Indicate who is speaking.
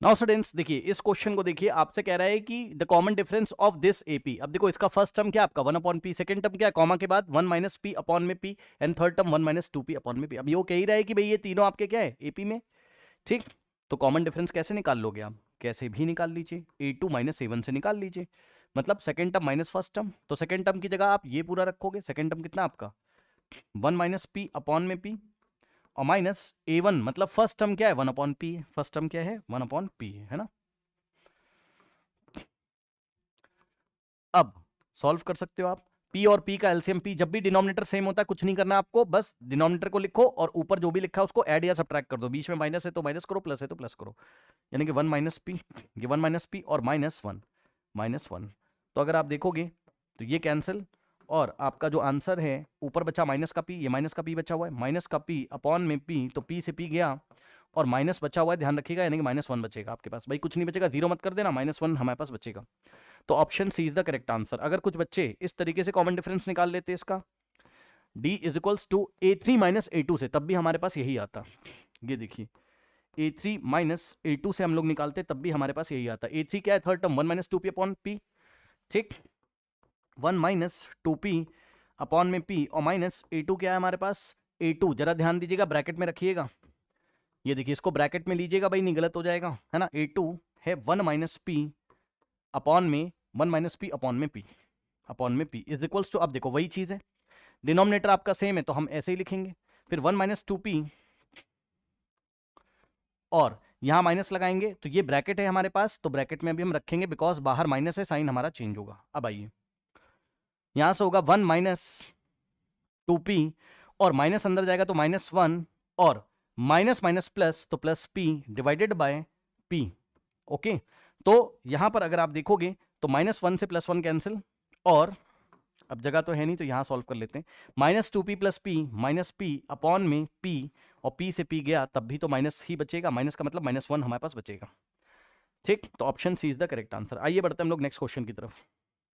Speaker 1: Now students देखिए इस question को देखिए, आपसे कह रहा है कि the common difference of this AP. अब देखो इसका फर्स्ट टर्म क्या है आपका 1 अपॉन पी, सेकंड टर्म क्या है कॉमा के बाद 1 माइनस पी अपॉन में P, and third term 1 minus 2 P upon में पी। अब ये वो कह ही रहा है कि भाई ये तीनों आपके क्या है एपी में, ठीक। तो कॉमन डिफरेंस कैसे निकाल लोगे आप, कैसे भी निकाल लीजिए, A2 माइनस A1 से निकाल लीजिए, मतलब second term minus first term. तो सेकंड टर्म की जगह आप ये पूरा रखोगे, सेकंड टर्म कितना आपका 1 माइनस पी अपॉन में पी, और माइनस A1 मतलब फर्स्ट टर्म क्या है 1 अपॉन पी है, फर्स्ट टर्म क्या है 1 अपॉन पी है ना। अब सॉल्व कर सकते हो आप, p और p का एलसीएम p, जब भी डिनोमिनेटर सेम होता है कुछ नहीं करना आपको, बस डिनोमिनेटर को लिखो और ऊपर जो भी लिखा है उसको ऐड या सब्ट्रैक्ट कर दो, बीच में माइनस है तो माइनस करो, प्लस है तो प्लस करो, यानी कि 1 माइनस पी, ये 1 माइनस पी और माइनस 1। तो अगर आप देखोगे तो ये कैंसिल, और आपका जो आंसर है ऊपर बचा माइनस का p, ये माइनस का p बचा हुआ है, माइनस का p अपॉन में p, तो p से p गया और माइनस बचा हुआ है, ध्यान रखिएगा, यानी कि -1 बचेगा आपके पास, भाई कुछ नहीं बचेगा, जीरो मत कर देना, -1 हमारे पास बचेगा। तो option c is the correct answer. अगर कुछ बच्चे इस तरीके से कॉमन डिफरेंस निकाल लेते इसका d is equals to A3 minus A2 से, तब भी हमारे पास यही आता। ये देखिए A3 माइनस A2 से हम लोग निकालते तब भी हमारे पास यही आता। A3 क्या है third term 1 minus 2p upon p, ठीक, 1 माइनस 2p अपॉन में p, और माइनस A2 क्या है हमारे पास A2, जरा ध्यान दीजिएगा ब्रैकेट में रखिएगा, ये देखिए इसको ब्रैकेट में लीजिएगा भाई, नहीं गलत हो जाएगा है ना। A2 है 1 माइनस p अपॉन में 1 माइनस पी अपॉन में p इज इक्वल्स टू, अब देखो वही चीज है, डिनोमिनेटर आपका सेम है तो हम ऐसे ही लिखेंगे, फिर 1 माइनस 2p, और यहां माइनस लगाएंगे तो ये ब्रैकेट है हमारे पास, तो ब्रैकेट में अभी हम रखेंगे बिकॉज बाहर माइनस है, साइन हमारा चेंज होगा। अब आइए यहां से होगा 1 माइनस 2p, और माइनस अंदर जाएगा तो -1, और माइनस माइनस प्लस तो plus p divided by p। Okay, तो यहां पर अगर आप देखोगे तो -1 से +1 कैंसिल, और अब जगह तो है नहीं तो यहां सॉल्व कर लेते हैं, -2p plus p minus p upon में p, और p से p गया तब भी तो माइनस ही बचेगा, माइनस का मतलब -1 हमारे पास बचेगा, ठीक। तो option c is the correct answer. आइए बढ़ते हैं हम लोग नेक्स्ट क्वेश्चन की तरफ।